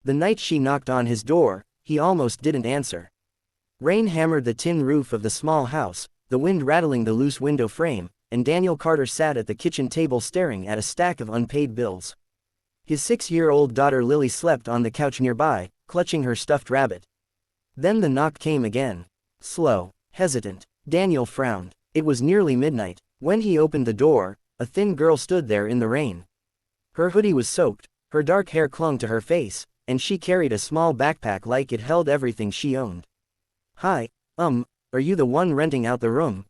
The night she knocked on his door, he almost didn't answer. Rain hammered the tin roof of the small house, the wind rattling the loose window frame, and Daniel Carter sat at the kitchen table staring at a stack of unpaid bills. His 6-year-old daughter Lily slept on the couch nearby, clutching her stuffed rabbit. Then the knock came again. Slow, hesitant. Daniel frowned. It was nearly midnight. When he opened the door, a thin girl stood there in the rain. Her hoodie was soaked, her dark hair clung to her face, and she carried a small backpack like it held everything she owned. "Hi, are you the one renting out the room?"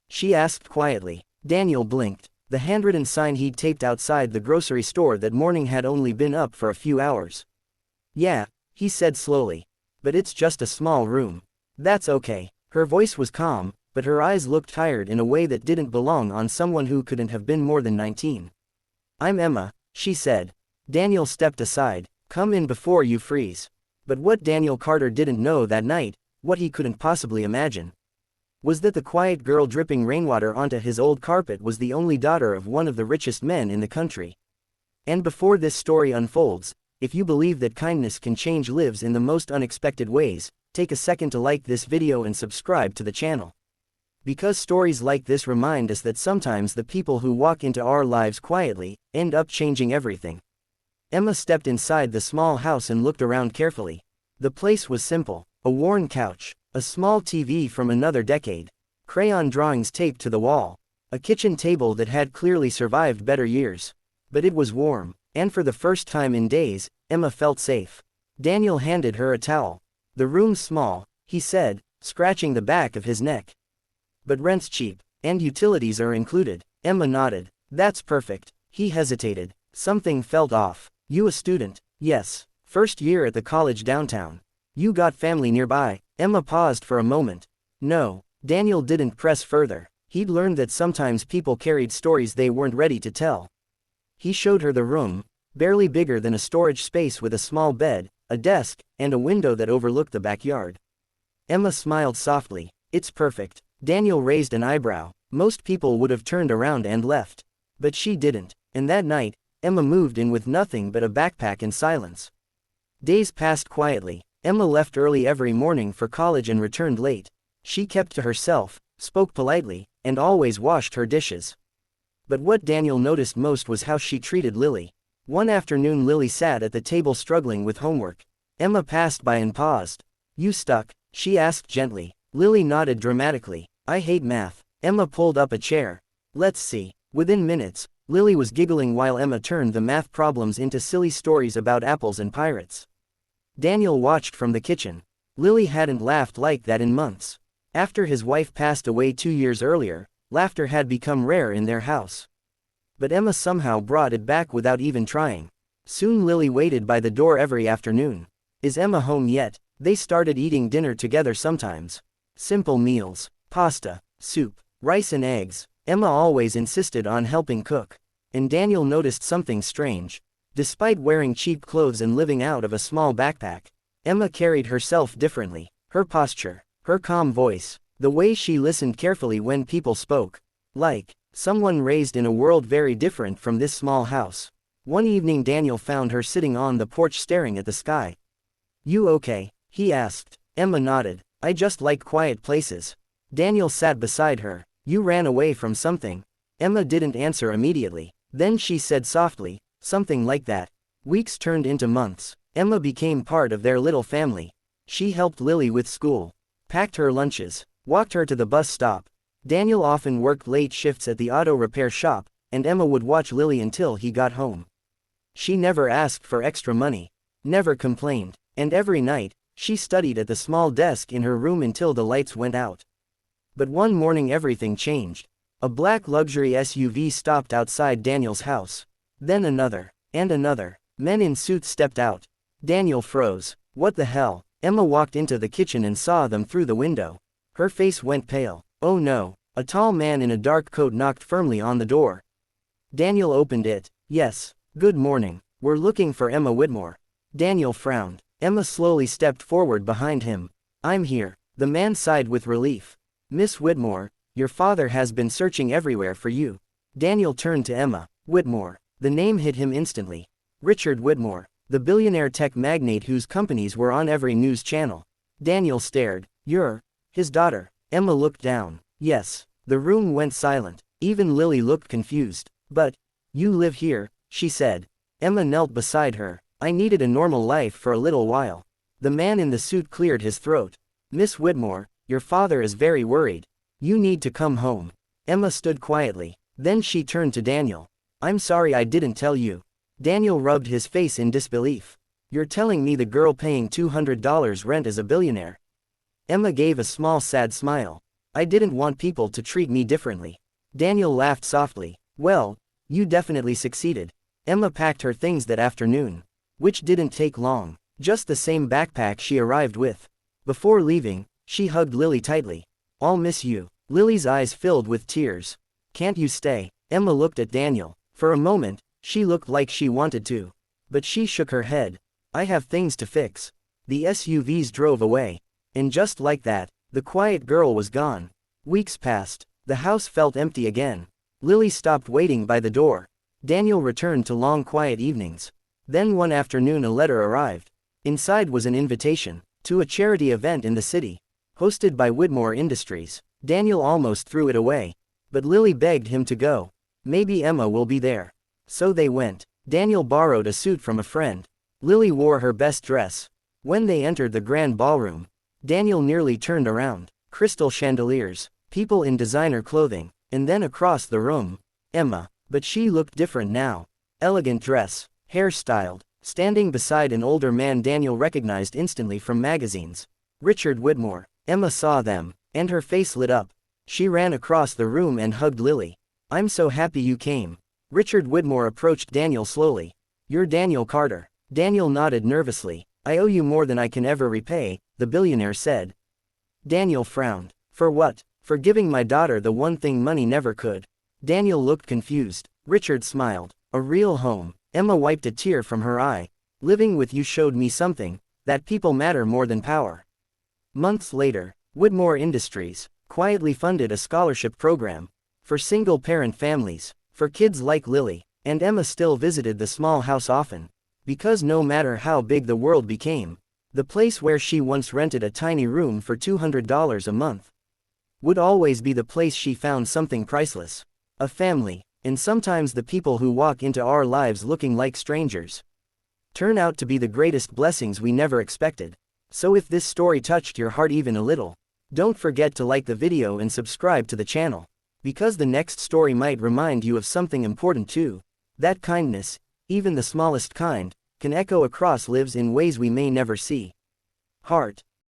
she asked quietly. Daniel blinked. The handwritten sign he'd taped outside the grocery store that morning had only been up for a few hours. "Yeah," he said slowly. "But it's just a small room." "That's okay." Her voice was calm, but her eyes looked tired in a way that didn't belong on someone who couldn't have been more than 19. "I'm Emma," she said. Daniel stepped aside. "Come in before you freeze." But what Daniel Carter didn't know that night, what he couldn't possibly imagine, was that the quiet girl dripping rainwater onto his old carpet was the only daughter of one of the richest men in the country. And before this story unfolds, if you believe that kindness can change lives in the most unexpected ways, take a second to like this video and subscribe to the channel. Because stories like this remind us that sometimes the people who walk into our lives quietly end up changing everything. Emma stepped inside the small house and looked around carefully. The place was simple. A worn couch, a small TV from another decade, crayon drawings taped to the wall, a kitchen table that had clearly survived better years. But it was warm, and for the first time in days, Emma felt safe. Daniel handed her a towel. "The room's small," he said, scratching the back of his neck. "But rent's cheap, and utilities are included." Emma nodded. "That's perfect." He hesitated. Something felt off. "You a student?" "Yes. First year at the college downtown." "You got family nearby?" Emma paused for a moment. "No." Daniel didn't press further. He'd learned that sometimes people carried stories they weren't ready to tell. He showed her the room, barely bigger than a storage space with a small bed, a desk, and a window that overlooked the backyard. Emma smiled softly. "It's perfect." Daniel raised an eyebrow. Most people would have turned around and left. But she didn't. And that night, Emma moved in with nothing but a backpack and silence. Days passed quietly. Emma left early every morning for college and returned late. She kept to herself, spoke politely, and always washed her dishes. But what Daniel noticed most was how she treated Lily. One afternoon Lily sat at the table struggling with homework. Emma passed by and paused. "You stuck?" she asked gently. Lily nodded dramatically. "I hate math." Emma pulled up a chair. "Let's see." Within minutes, Lily was giggling while Emma turned the math problems into silly stories about apples and pirates. Daniel watched from the kitchen. Lily hadn't laughed like that in months. After his wife passed away 2 years earlier, laughter had become rare in their house. But Emma somehow brought it back without even trying. Soon Lily waited by the door every afternoon. "Is Emma home yet?" They started eating dinner together sometimes. Simple meals: pasta, soup, rice and eggs. Emma always insisted on helping cook. And Daniel noticed something strange. Despite wearing cheap clothes and living out of a small backpack, Emma carried herself differently. Her posture, her calm voice, the way she listened carefully when people spoke. Like someone raised in a world very different from this small house. One evening Daniel found her sitting on the porch staring at the sky. "You okay?" he asked. Emma nodded. "I just like quiet places." Daniel sat beside her. "You ran away from something." Emma didn't answer immediately. Then she said softly, "Something like that." Weeks turned into months. Emma became part of their little family. She helped Lily with school, packed her lunches, walked her to the bus stop. Daniel often worked late shifts at the auto repair shop, and Emma would watch Lily until he got home. She never asked for extra money, never complained, and every night, she studied at the small desk in her room until the lights went out. But one morning everything changed. A black luxury SUV stopped outside Daniel's house. Then another, and another. Men in suits stepped out. Daniel froze. What the hell? Emma walked into the kitchen and saw them through the window. Her face went pale. Oh no. A tall man in a dark coat knocked firmly on the door. Daniel opened it. "Yes. Good morning. We're looking for Emma Whitmore." Daniel frowned. Emma slowly stepped forward behind him. "I'm here." The man sighed with relief. "Miss Whitmore, your father has been searching everywhere for you." Daniel turned to Emma. "Whitmore." The name hit him instantly. Richard Whitmore. The billionaire tech magnate whose companies were on every news channel. Daniel stared. You're his daughter. Emma looked down. Yes. The room went silent. Even Lily looked confused. But you live here, she said. Emma knelt beside her. I needed a normal life for a little while. The man in the suit cleared his throat. Miss Whitmore, your father is very worried. You need to come home. Emma stood quietly. Then she turned to Daniel. I'm sorry I didn't tell you. Daniel rubbed his face in disbelief. You're telling me the girl paying $200 rent is a billionaire? Emma gave a small sad smile. I didn't want people to treat me differently. Daniel laughed softly. Well, you definitely succeeded. Emma packed her things that afternoon. Which didn't take long. Just the same backpack she arrived with. Before leaving, she hugged Lily tightly. I'll miss you. Lily's eyes filled with tears. Can't you stay? Emma looked at Daniel. For a moment, she looked like she wanted to. But she shook her head. I have things to fix. The SUVs drove away. And just like that, the quiet girl was gone. Weeks passed. The house felt empty again. Lily stopped waiting by the door. Daniel returned to long quiet evenings. Then one afternoon a letter arrived. Inside was an invitation to a charity event in the city, hosted by Whitmore Industries. Daniel almost threw it away. But Lily begged him to go. Maybe Emma will be there. So they went. Daniel borrowed a suit from a friend. Lily wore her best dress. When they entered the grand ballroom, Daniel nearly turned around. Crystal chandeliers, people in designer clothing, and then across the room, Emma. But she looked different now. Elegant dress, hair styled, standing beside an older man Daniel recognized instantly from magazines. Richard Whitmore. Emma saw them, and her face lit up. She ran across the room and hugged Lily. I'm so happy you came. Richard Whitmore approached Daniel slowly. You're Daniel Carter. Daniel nodded nervously. I owe you more than I can ever repay, the billionaire said. Daniel frowned. For what? For giving my daughter the one thing money never could. Daniel looked confused. Richard smiled. A real home. Emma wiped a tear from her eye. Living with you showed me something, that people matter more than power. Months later, Whitmore Industries quietly funded a scholarship program for single-parent families, for kids like Lily, and Emma still visited the small house often. Because no matter how big the world became, the place where she once rented a tiny room for $200 a month would always be the place she found something priceless. A family, and sometimes the people who walk into our lives looking like strangers turn out to be the greatest blessings we never expected. So if this story touched your heart even a little, don't forget to like the video and subscribe to the channel. Because the next story might remind you of something important too. That kindness, even the smallest kind, can echo across lives in ways we may never see. Heart.